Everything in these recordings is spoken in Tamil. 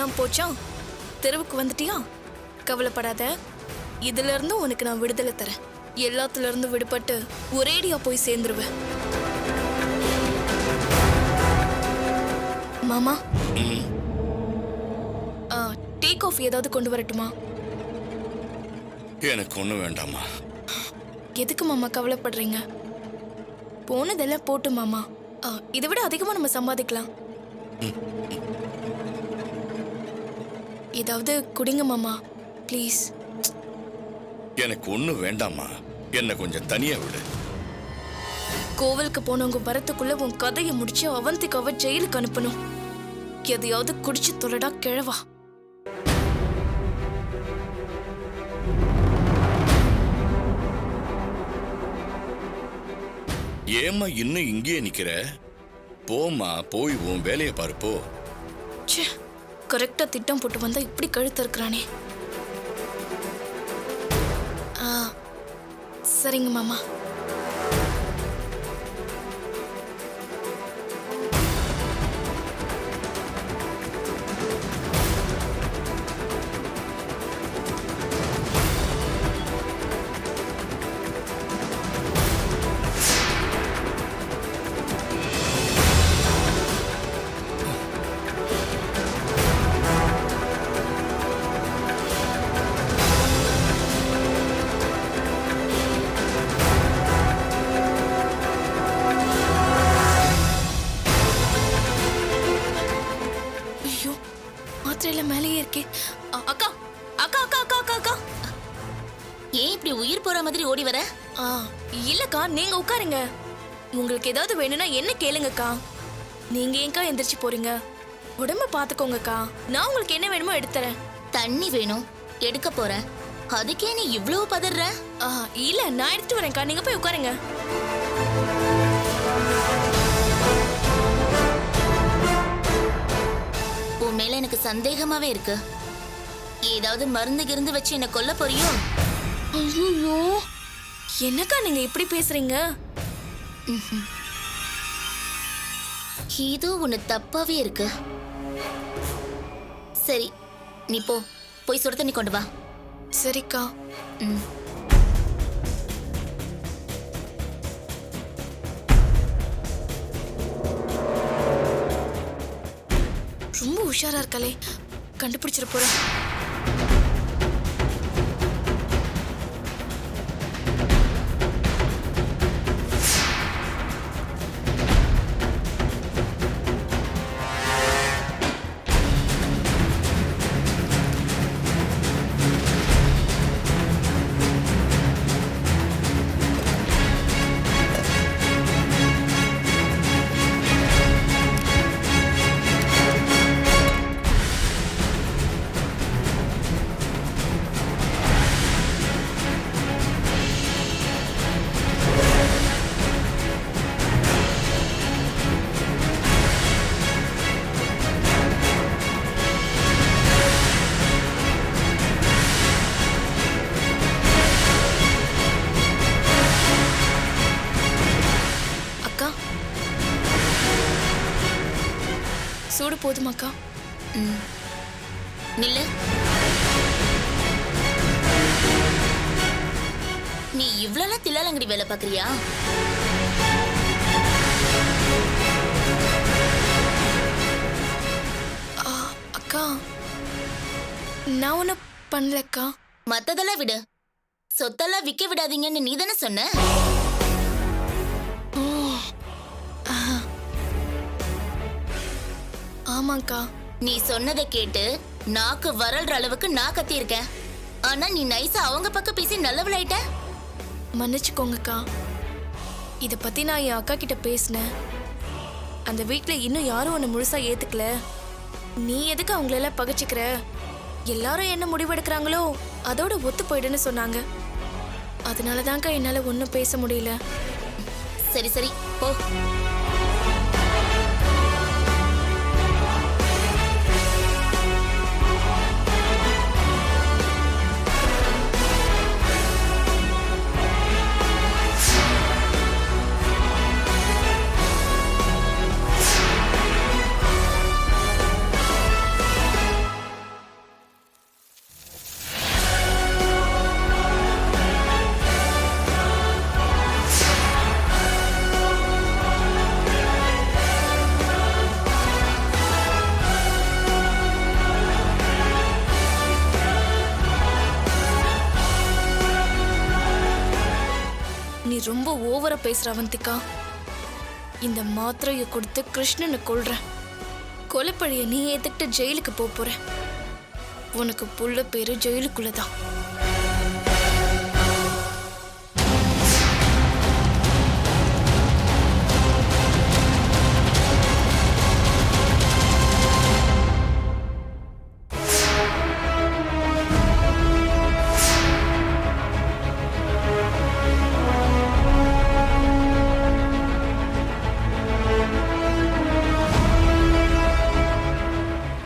எல்லாம் போச்சா? தெருவுக்கு வந்துட்டியா? கவலைப்படாத, இதுல இருந்து உனக்கு நான் விடுதலை தரேன். எல்லாத்துல இருந்து விடுபட்டு ஒரேடியா போய் சேர்ந்துருவேன். மாமா, டீ காஃபி ஏதாவது கொண்டு வரட்டுமா? எனக்கு ஒண்ணு வேண்டாமா. எதுக்கு மாமா கவலைப்படுறீங்க? போனதெல்லாம் போட்டு மாமா, இதை விட அதிகமா நம்ம சம்பாதிக்கலாம். ஏதாவது குடிங்க மாமா, ப்ளீஸ். எனக்கு ஒண்ணு வேண்டாமா, என்ன கொஞ்சம் தனியா விடு. கோவிலுக்கு போனவங்க வரத்துக்குள்ள உன் கதையை முடிச்சு அவந்திக்காவ ஜெயிலுக்கு அனுப்பணும். எதையாவது குடிச்சு தொலைடா கிழவா. ஏமா இன்னும் இங்கேயே நிக்கிற? போமா, போய் உன் வேலையை பாரு போ. கரெக்டா திட்டம் போட்டு வந்தா இப்படி கழுத்து இருக்கிறானே. சரிங்க மாமா. மேலேயே இருக்கே. அக்கா அக்கா அக்கா அக்கா அக்கா அக்கா, ஏன் இப்படி உயிர் போற மாதிரி ஓடி வர? இல்லக்கா, நீங்க உட்காருங்க. உங்களுக்கு ஏதாவது வேணும்னா என்ன கேளுங்கக்கா. நீங்க ஏங்கா எந்திரிச்சு போறீங்க? உடம்ப பாத்துக்கோங்கக்கா. நான் உங்களுக்கு என்ன வேணுமோ எடுத்துறேன். தண்ணி வேணும், எடுக்க போறேன். அதுக்கே நீ இவ்வளவு பதற? இல்ல, நான் எடுத்துட்டு வரேன்க்கா, நீங்க போய் உட்காருங்க. உன் மேல எனக்கு சந்தேகமாவே இருக்கு. ஏதாவது மருந்து கிருந்து வச்சு என்ன கொல்ல போறியோ? ஐயோ, என்னக்கா நீங்க இப்படி பேசுறீங்க? இது ஒண்ணு தப்பாவே இருக்கு. சரி, நீ போய் சுடு தண்ணி கொண்டு வா. சரிக்கா. ரொம்ப உஷாரா இருக்காளே, கண்டுபிடிச்சிட போறேன். சூடு போதுமாக்கா? நில்லு. நீ இவ்வளவு தில்லாலங்கடி வேலை பாக்குறியா? அக்கா, நான் ஒண்ணு பண்ணலக்கா. மத்ததெல்லாம் விடு, சொத்தெல்லாம் விக்க விடாதீங்கன்னு நீ தானே சொன்ன? ஆமாக்கா. நீ சொன்னதை கேட்டு நாக்கு வரல்ற அளவுக்கு நான் கத்தி இருக்கேன். ஆனா நீ நைஸா அவங்க பக்கம் பேசி நல்லவளாயிட்ட. மன்னிச்சுக்கோங்கக்கா. இத பத்தி நான் என் அக்கா கிட்ட பேசினேன். அந்த வீட்ல இன்னும் யாரும் உன்னை முழுசா ஏத்துக்கல. நீ எதுக்கு அவங்களெல்லாம் பகைச்சிக்கிற? எல்லாரும் என்ன முடிவெடுக்கிறாங்களோ அதோட ஒத்து போயிடுன்னு சொன்னாங்க. அதனாலதான்க்கா என்னால ஒன்னும் பேச முடியல. சரி சரி, போ. ரொம்ப ஓவரா பேசுற அவந்திகா. இந்த மாத்திரையை கொடுத்து கிருஷ்ணனை கொல்றேன். கொலைப்பழிய நீ ஏத்துக்கிட்டு ஜெயிலுக்கு போற. உனக்கு புள்ள பேரு ஜெயிலுக்குள்ளதான்.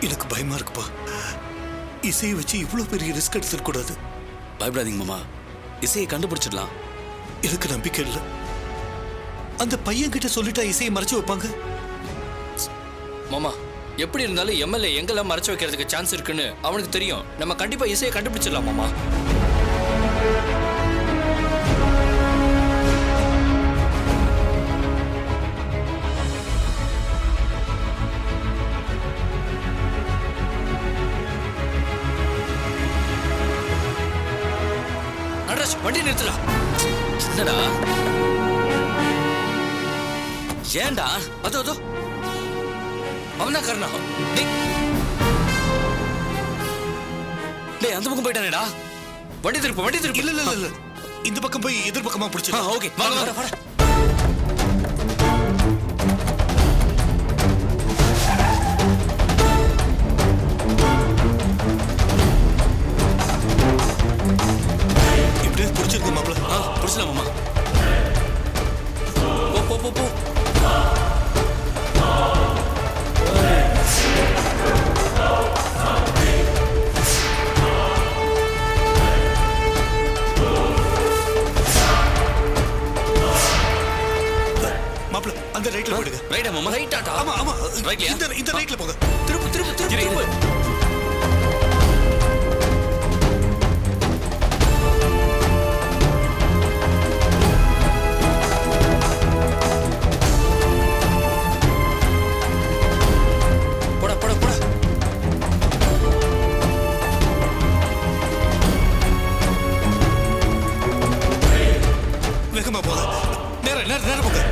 எனக்கு பயமா இருக்குப்பா. இசையை வச்சு இவ்வளவு பெரிய ரிஸ்க் எடுத்துக்க கூடாது. பயப்படாதீங்க மாமா, இசையை கண்டுபிடிச்சிடலாம். எனக்கு நம்பிக்கை இல்லை. அந்த பையன் கிட்ட சொல்லிட்டா இசையை மறைச்சு வைப்பாங்க. மாமா, எப்படி இருந்தாலும் எம்எல்ஏ எங்கெல்லாம் மறைச்சு வைக்கிறதுக்கு சான்ஸ் இருக்குன்னு அவனுக்கு தெரியும். நம்ம கண்டிப்பா இசையை கண்டுபிடிச்சிடலாம் மாமா. நடராஜ், வண்டி நிறுத்தலாம். என்னடா? ஏன்டா? அதோ அதோ அவன்தான் கர்ணா. டேய், அந்த பக்கம் போயிட்டானேடா. வண்டி திருப்பு, வண்டி திருப்பு. இல்ல இல்ல இல்ல, இந்த பக்கம் போய் எதிர்பக்கமா பிடிச்சிடலாம். ஓகே, வாங்க வாங்க வாங்க. இப்படியே பிடிச்சிருக்கு மாப்பிள்ள. புடிச்சலாம் மாமா. போ போ போ போ. மாப்பிள்ள அந்த ரைட்ல போயிடுங்க. ரைட்டா மாமா? ரைட்டாடா. ஆமா ஆமா, ரைட்லயா? இந்த ரைட்ல போங்க. திருப்பு திருப்பு திருப்பு திருப்பு. போடா போடா போடா. வேகமா போங்க. நேரம் நேரம் நேரம் போங்க.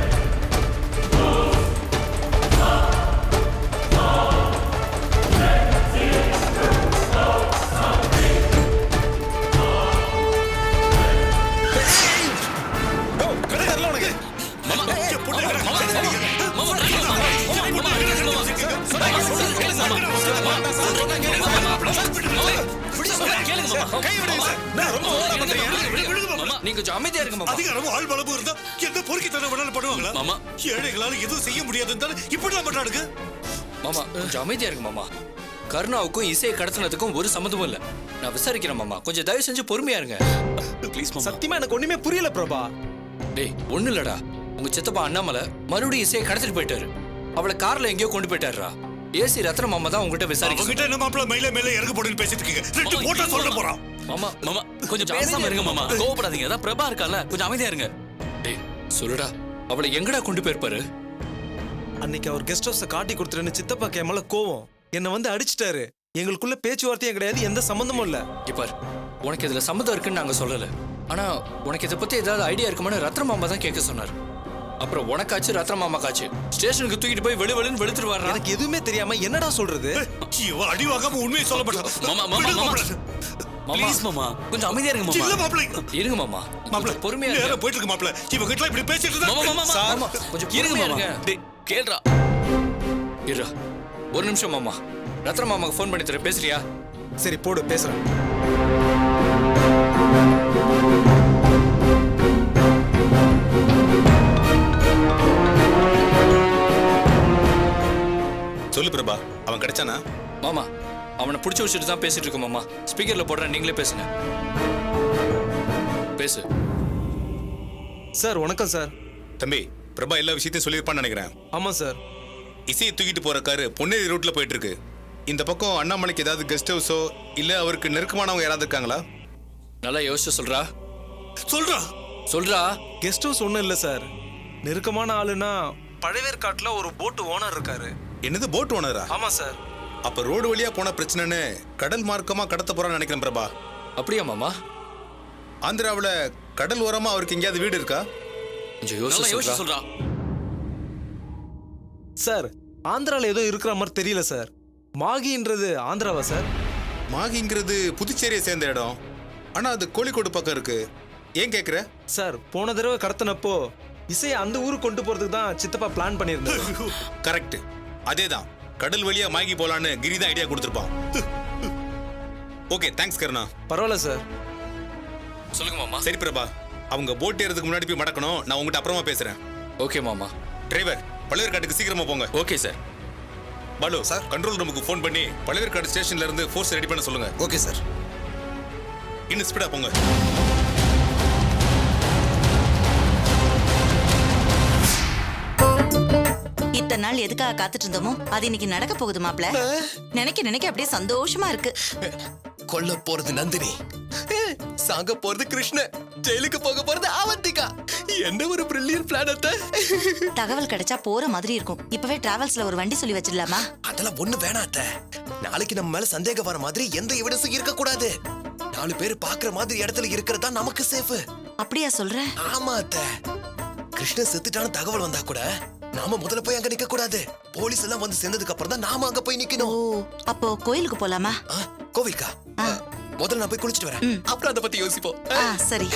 நீங்க கொஞ்சம் அமைதியா இருங்க மாமா. அதிகாரமும் ஆள் பலமும் இருந்தா எந்த பொறுக்கித்தனம் வேணாலும் பண்ணுவாங்களா? மாமா. ஏழைகளால எதுவும் செய்ய முடியாதுன்னு இப்படிலாம் பண்றானுங்க. மாமா கொஞ்சம் அமைதியா இருங்க மாமா. கருணாவுக்கும் இசையை கடத்தினதுக்கும் ஒரு சம்மந்தமும் இல்ல. நான் விசாரிக்கிறேன் மாமா. கொஞ்சம் தயவு செஞ்சு பொறுமையா இருங்க. ப்ளீஸ் மாமா. சத்தியமா எனக்கு ஒண்ணுமே புரியல பிரபா. டேய், ஒண்ணு இல்லடா. உங்க சித்தப்பா அண்ணாமலை மறுபடியும் இசையை கடத்திட்டு போயிட்டாரு. அவளை கார்ல எங்கேயோ கொண்டு போயிட்டாருடா. ஏசி ரத்ன மாமா தான் உங்ககிட்ட விசாரிக்க. அவங்கிட்ட என்ன மாப்பிள்ள மேல மேல இறங்க போடுன்னு பேசிட்டு இருக்கீங்க. ரெண்டு போட்டா சொல்ல போறான். மாமா மாமா கொஞ்சம் பேசாம இருங்க மாமா. கோவப்படாதீங்க. அதான் பிரபா இருக்கால, கொஞ்சம் அமைதியா இருங்க. டேய் சொல்லுடா, அவளை எங்கடா கொண்டு போயிருப்பாரு? அன்னைக்கு அவர் கெஸ்ட் ஹவுஸ காட்டி கொடுத்துருன்னு சித்தப்பா கேமல கோவம் என்ன வந்து அடிச்சிட்டாரு. எங்களுக்குள்ள பேச்சுவார்த்தையும் கிடையாது, எந்த சம்பந்தமும் இல்ல. இப்பார், உனக்கு இதுல சம்மந்தம் இருக்குன்னு நாங்க சொல்லல. ஆனா உனக்கு இதை பத்தி ஏதாவது ஐடியா இருக்குமான்னு ரத்ன மாமா தான் கேட்க சொன்னார். அப்புறம் உனக்காச்சு ரத்ன மாமா காச்சு ஸ்டேஷனுக்கு தூக்கிட்டு போய் வெளிவெளின்னு வெளுத்துட்டு வர்றான். எனக்கு எதுவுமே தெரியாம என்னடா சொல்றது? இவ அடி வாங்காம உண்மையை சொல்ல மாட்டான். மாமா மாமா மாமா ப்ளீஸ் மாமா, கொஞ்சம் அமைதியா இருங்க மாமா. இல்ல மாப்பிள்ள, இருங்க மாமா. மாப்பிள்ள பொறுமையா நேரா இருங்க. போயிட்டு இருக்கு மாப்பிள்ள. இவ கிட்ட இப்படி பேசிட்டு இருந்தா மாமா மாமா மாமா கொஞ்சம் பொறுமையா இருங்க. டேய் கேளுடா. இருடா ஒரு நிமிஷம் மாமா. ரத்ன மாமாக்கு ஃபோன் பண்ணி தரேன், பேசுறியா? சரி போடு, பேசுறேன். சொல்லு பிரபா, அவன் கிடைச்சானா? மாமா அவனை பிடிச்சி வச்சுட்டு தான் பேசிட்டு இருக்கோம் மாமா. ஸ்பீக்கர்ல போடுறேன், நீங்களே பேசுங்க. பேசு. சார் வணக்கம் சார். தம்பி, பிரபா எல்லா விஷயத்தையும் சொல்லியிருப்பான்னு நினைக்கிறேன். ஆமா சார். இசையை தூக்கிட்டு போற காரு பொன்னேரி ரோட்ல போயிட்டு இருக்கு. இந்த பக்கம் அண்ணாமலைக்கு ஏதாவது கெஸ்ட் ஹவுஸோ இல்ல அவருக்கு நெருக்கமானவங்க யாராவது இருக்காங்களா? நல்லா யோசிச்சு சொல்றா. சொல்றா. சொல்றா. கெஸ்ட் ஹவுஸ் ஒண்ணும் இல்ல சார். நெருக்கமான ஆளுனா பழவேற்காட்டுல ஒரு போட்டு ஓனர் இருக்காரு. என்னது, போட் ஓனரா? ஆமா சார். அப்ப ரோடு வழியா போன பிரச்சனைன்னு கடல் மார்க்கமா கடத்த போறான்னு நினைக்கிறேன் பிரபா. அப்படியா மாமா? ஆந்திராவில் கடல் ஓரமா அவருக்கு எங்கேயாவது வீடு இருக்கா? கொஞ்சம் நல்லா யோசிச்சு யோசிச்சு சொல்றா. சொல்றா. சார் ஆந்திரால ஏதோ இருக்கிற மாதிரி தெரியல சார். மாகின்றது ஆந்திராவா சார்? மாகிங்கிறது புதுச்சேரியை சேர்ந்த இடம். ஆனா அது கோழிக்கோடு பக்கம் இருக்கு. ஏன் கேக்குற? சார் போன தடவை கடத்தினப்போ இசையை அந்த ஊருக்கு கொண்டு போறதுக்கு தான் சித்தப்பா பிளான் பண்ணியிருந்தாரு. கரெக்ட், அதேதான். கடல் வழியா மாகி போலான்னு கிரி தான் ஐடியா கொடுத்துருப்பான். Okay, thanks Karuna. பரவாயில்ல சார். சொல்லுங்க மாமா. சரி பிரபா, அவங்க போட் ஏறதுக்கு முன்னாடி போய் மடக்கணும். நான் உங்ககிட்ட அப்புறமா பேசுறேன். ஓகே மாமா. டிரைவர், பழையர்காட்டுக்கு சீக்கிரமா போங்க. Okay sir. Balu sir, control ரூமுக்கு ஃபோன் பண்ணி பழையர்காடு ஸ்டேஷன்ல இருந்து ஃபோர்ஸ் ரெடி பண்ண சொல்லுங்க. Okay sir. இன்னும் ஸ்பீடா போங்க. இத்தனை நாள் எதுக்காக காத்துட்டு இருந்தோமோ அது இன்னைக்கு நடக்க போகுது மாப்ள. நினைக்க நினைக்க அப்படியே சந்தோஷமா இருக்கு. கொல்ல போறது நந்தினி, சாக போறது கிருஷ்ண, ஜெயிலுக்கு போக போறது அவந்திகா. என்ன ஒரு பிரில்லியன்ட் பிளான் அத்த. தகவல் கிடைச்சா போற மாதிரி இருக்கும். இப்பவே டிராவல்ஸ்ல ஒரு வண்டி சொல்லி வச்சிடலாமா? அதெல்லாம் ஒண்ணு வேணாம் அத்த. நாளைக்கு நம்ம மேல சந்தேகம் வர மாதிரி எந்த எவிடன்ஸும் இருக்க கூடாது. 4 பேர் பாக்குற மாதிரி இடத்துல இருக்கிறதா நமக்கு சேஃப். அப்படியா சொல்ற? ஆமா அத்த. கிருஷ்ண செத்துட்டான தகவல் வந்தா கூட நாம முதல்ல போய் அங்க நிக்க கூடாது. போலீஸ் எல்லாம் வந்து சேர்ந்ததுக்கு அப்புறம் தான் நாம அங்க போய் ஓ, நிக்கணும். அப்போ கோயிலுக்கு போலாமா? கோவிலுக்கா? முதல்ல நான் போய் குளிச்சிட்டு வரேன். அப்புறம் அதை பத்தி யோசிப்போம். சரி.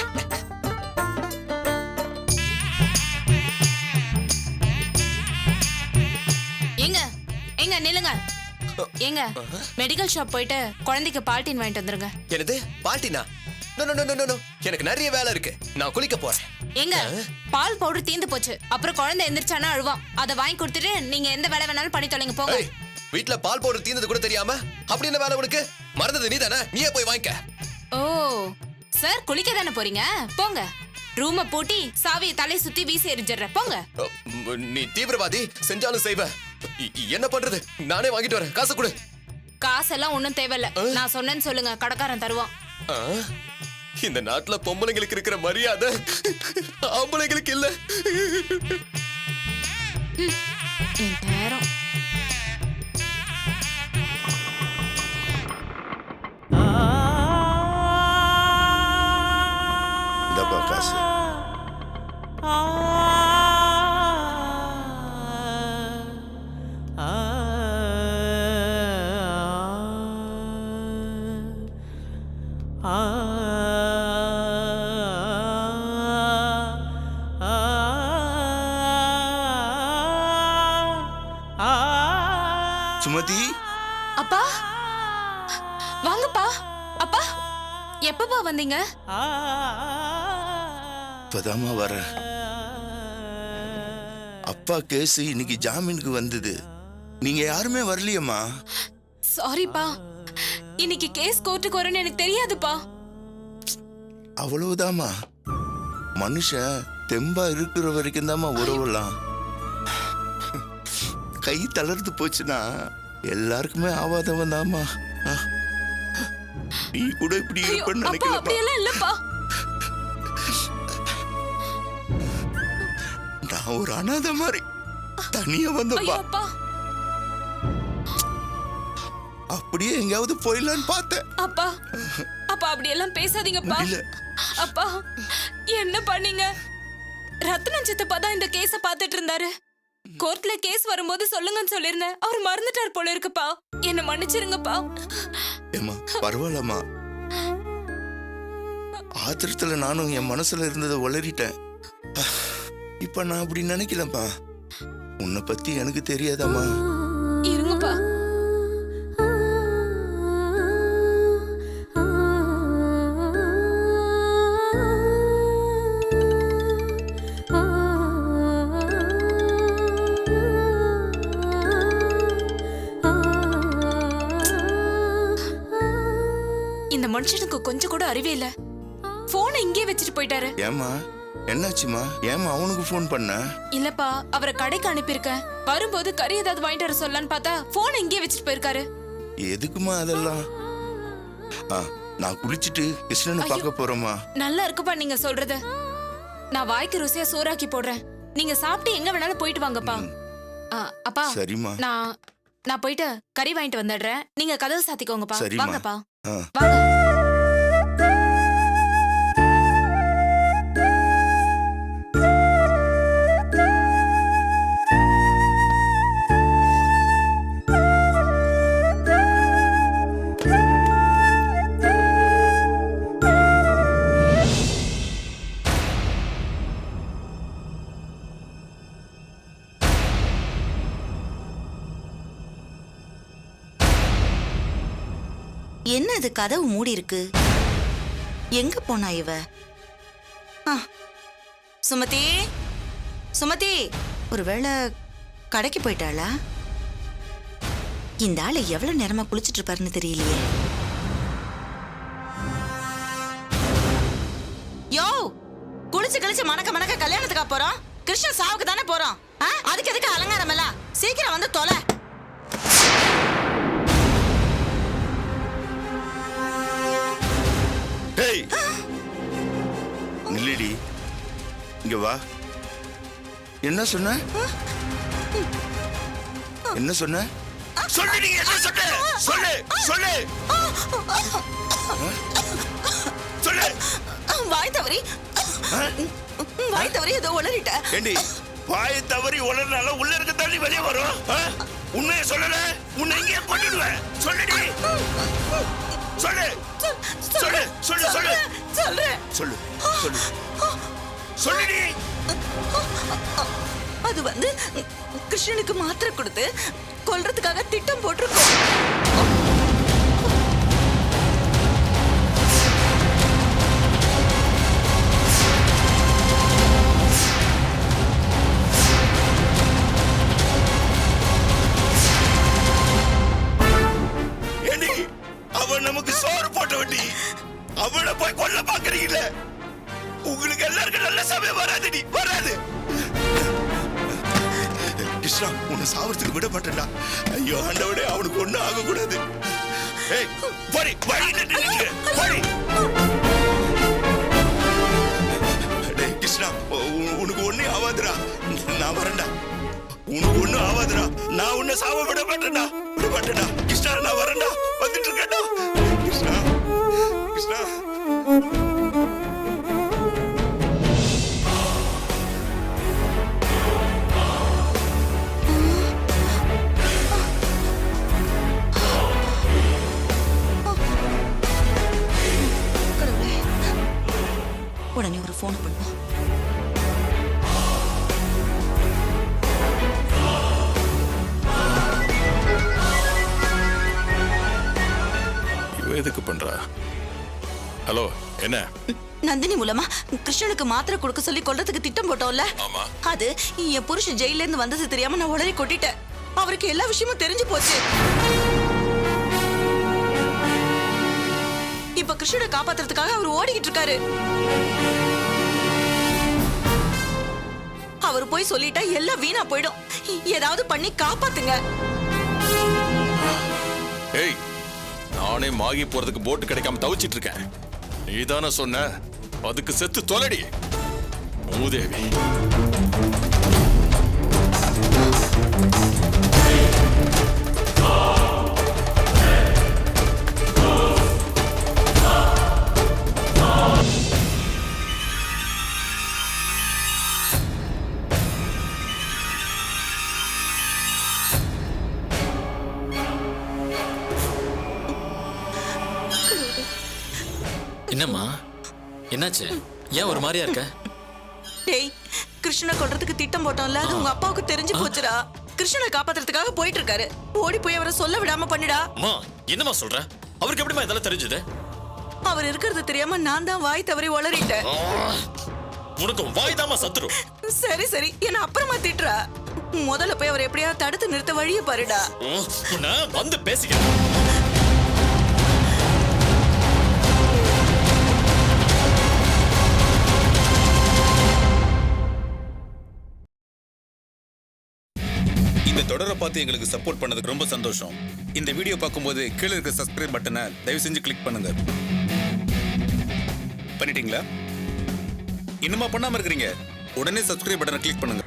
ஏங்க ஏங்க நில்லுங்க. ஏங்க மெடிக்கல் ஷாப் போயிட்டு குழந்தைக்கு பால்டீன் வாங்கிட்டு வந்துருங்க. என்னது பால்டினா? No no no no no, எனக்கு நிறைய வேலை இருக்கு. நான் குளிக்க போறேன். ஏங்க பால் பவுடர் தீந்து போச்சு. அப்புறம் குழந்தை எந்திரிச்சானா அழுவான். அதை வாங்கி கொடுத்துட்டு நீங்க எந்த வேலை வேணாலும் பண்ணி தொலைங்க போங்க. ஏய், வீட்ல பால் பவுடர் தீந்தது கூட தெரியாம அப்படி என்ன வேலை உனக்கு? மறந்தது நீ தானே, நீயே போய் வாங்கிக்க. ஓ சார், குளிக்க தானே போறீங்க? போங்க. ரூமை பூட்டி சாவியை தலை சுத்தி வீசி எரிஞ்சிடுற. போங்க. நீ தீவிரவாதி, செஞ்சாலும் செய்வ. என்ன பண்றது? நானே வாங்கிட்டு வரேன். காசு கொடு. காசெல்லாம் ஒண்ணும் தேவையில்ல. நான் சொன்னேன்னு சொல்லுங்க, கடைக்காரன் தருவான். ஆ, இந்த நாட்டுல பொம்பளைங்களுக்கு இருக்கிற மரியாதை ஆம்பளைங்களுக்கு இல்ல. என் நேரம். இந்தப்பா காசு. சுமதி, அப்பா வாங்கப்பா. அப்பா எப்பப்பா வந்தீங்க? இப்பதாம்மா வரேன். அப்பா கேஸ் இன்னைக்கு ஜாமீனுக்கு வந்தது. நீங்க யாருமே வரலையம்மா. சாரிப்பா, இன்னைக்கு கேஸ் கோர்ட்டுக்கு வரும்னு எனக்கு தெரியாதுப்பா. அவ்வளவுதாம்மா. மனுஷன் தெம்பா இருக்கிற வரைக்கும் தாம்மா உறவலாம். கை தளர்ந்து போச்சுன்னா எல்லாருக்குமே ஆவாதவன் தாம்மா. நீ கூட இப்படி ஐயோ, இருப்பேன்னு அப்பா நினைக்கலப்பா. அப்படியெல்லாம் இல்லப்பா. நான் ஒரு அனாதை மாதிரி தனியா ஐயோ வந்தப்பா. அப்பா. அப்படியே எங்கேயாவது போயிடலான்னு பார்த்தேன். அப்பா அப்பா அப்படியெல்லாம் பேசாதீங்கப்பா. முடியல. அப்பா என்ன பண்ணீங்க? ரத்னம் சித்தப்பா தான் இந்த கேஸ பாத்துட்டு இருந்தாரு. கோர்ட்ல கேஸ் வரும்போது சொல்லுங்கன்னு சொல்லிருந்தேன். அவர் மறந்துட்டார் போல இருக்குப்பா. என்ன மன்னிச்சிருங்கப்பா. ஏம்மா பரவாயில்லம்மா. ஆத்திரத்துல நானும் என் மனசுல இருந்ததை உளறிட்டேன். இப்ப நான் அப்படி நினைக்கலப்பா. உன்னை பத்தி எனக்கு தெரியாதாம்மா. இருங்கப்பா. இந்த மனுஷனுக்கு கொஞ்சம் கூட அறிவே இல்ல. போனை இங்கே வச்சுட்டு போயிட்டாரு. ஏம்மா என்னாச்சுமா? ஏம்மா அவனுக்கு ஃபோன் பண்ண? இல்லப்பா, அவரை கடைக்கு அனுப்பியிருக்கேன். வரும்போது கறி ஏதாவது வாங்கிட்டு வர சொல்லலான்னு பார்த்தா போனை இங்கே வச்சுட்டு போயிருக்காரு. எதுக்குமா அதெல்லாம்? நான் குளிச்சுட்டு கிருஷ்ணனை பார்க்க போறேம்மா. நல்லா இருக்குப்பா நீங்க சொல்றது. நான் வாய்க்கு ருசியா சோறாக்கி போடுறேன். நீங்க சாப்பிட்டு எங்க வேணாலும் போயிட்டு வாங்கப்பா. அப்பா சரிம்மா. நான் போயிட்டு கறி வாங்கிட்டு வந்துடுறேன். நீங்க கதவை சாத்திக்கோங்கப்பா. சரிம்மா. வாங்கப்பா. வாங்க. என்ன இது கதவு மூடி இருக்கு? எங்க போனா இவ? ஆ, சுமதி, சுமதி, ஒருவேளை கடைக்கு போயிட்டாளா? இந்த ஆளு எவ்வளவு நேரமா குளிச்சிட்டு இருப்பாருன்னு தெரியலையே. யோ, குளிச்சு கழிச்சு மணக்க மணக்க கல்யாணத்துக்கா போறோம்? கிருஷ்ணன் சாவுக்கு தானே போறோம். அதுக்கு எதுக்கு அலங்காரம் எல்லாம்? சீக்கிரம் வந்து தொலை. டேய் நில்லடி, இங்க வா. என்ன சொன்ன? என்ன சொன்ன? சொல்லுடி, என்ன சொன்ன? சொல்லு சொல்லு சொல்லு. வாய் தவறி, வாய் தவறி ஏதோ உளறிட்ட. ஏண்டி வாய் தவறி உளறனால உள்ள இருக்க தண்ணி வெளியே வரும். உண்மையை சொல்லல, உன்னை இங்கே கொண்டுடுவேன். சொல்லுடி, சொல்லு சொல்லு சொல்லு சொல்லு சொல்லு சொல்லு சொல்லு சொல்லுடி. அது வந்து கிருஷ்ணனுக்கு மாத்திரை கொடுத்து கொல்றதுக்காக திட்டம் போட்டிருக்கோம். ஏண்டி அவன் நமக்கு சோறு போட்ட வண்டி, அவனை போய் கொல்ல பாக்குறீங்கல்ல? உங்களுக்கு எல்லாருக்கும் நல்ல சமயம் வராதுடி, வராது. கிருஷ்ணா, உன்னை சாவறதுக்கு விட மாட்டேன்டா. ஐயோ ஆண்டவனே, அவனுக்கு ஒண்ணும் ஆக கூடாது. ஏய் போடி, வழியில நில்லு, போடி. டேய் கிருஷ்ணா, உனக்கு ஒண்ணும் ஆகாதுடா. நான் வரேன்டா. உனக்கு ஒண்ணும் ஆகாதுடா. நான் உன்னை சாவ விட மாட்டேன்டா, விட மாட்டேன்டா. கிருஷ்ணா, நான் வரேன்டா, வந்துட்டு இருக்கேன்டா. கிருஷ்ணா, கிருஷ்ணா. உடனே ஒரு போன் பண்ணுவோம். எதுக்கு பண்றா? ஹலோ, என்ன? நந்தினி மூலமா கிருஷ்ணனுக்கு மாத்திரை கொடுக்க சொல்லி கொல்றதுக்கு திட்டம் போட்டோம்ல? ஆமா. அது என் புருஷன் ஜெயில இருந்து வந்தது தெரியாம நான் உளறி கொட்டிட்டேன். அவருக்கு எல்லா விஷயமும் தெரிஞ்சு போச்சு. இப்ப கிருஷ்ணனை காப்பாத்துறதுக்காக அவர் ஓடிக்கிட்டு இருக்காரு. அவர் போய் சொல்லிட்டா எல்லாம் வீணா போயிடும். ஏதாவது பண்ணி காப்பாத்துங்க. ஏய், நானே மாகி போறதுக்கு போட்டு கிடைக்காம தவிச்சிட்டு இருக்கேன். நீதானே சொன்ன, அதுக்கு செத்து தொலைடி மூதேவி. என்னம்மா, என்னாச்சு? ஏன் ஒரு மாதிரியா இருக்க? டேய், கிருஷ்ணனை கொல்றதுக்கு திட்டம் போட்டோம்ல, அது உங்க அப்பாவுக்கு தெரிஞ்சு போச்சுடா. கிருஷ்ணனை காப்பாத்துறதுக்காக போயிட்டு இருக்காரு. ஓடி போய் அவரை சொல்ல விடாம பண்ணிடா. அம்மா, என்னம்மா சொல்ற? அவருக்கு எப்படிமா இதெல்லாம் தெரிஞ்சது? அவர் இருக்கிறது தெரியாம நான் தான் வாய் தவறி உளறிட்டேன். உனக்கு வாய் தாமா சத்துரு. சரி சரி, என்ன அப்புறமா திட்டுறா. முதல்ல போய் அவர் எப்படியாவது தடுத்து நிறுத்த வழியை பாருடா. உன்னை வந்து பேசிக்கிறேன். இந்த தொடரை பார்த்து எங்களுக்கு சப்போர்ட் பண்ணதுக்கு ரொம்ப சந்தோஷம். இந்த வீடியோ பார்க்கும்போது கீழே இருக்க சப்ஸ்கிரைப் பட்டனை தயவு செஞ்சு கிளிக் பண்ணுங்க. பண்ணிட்டீங்களா? இன்னுமா பண்ணாம இருக்கிறீங்க? உடனே சப்ஸ்கிரைப் பட்டனை கிளிக் பண்ணுங்க.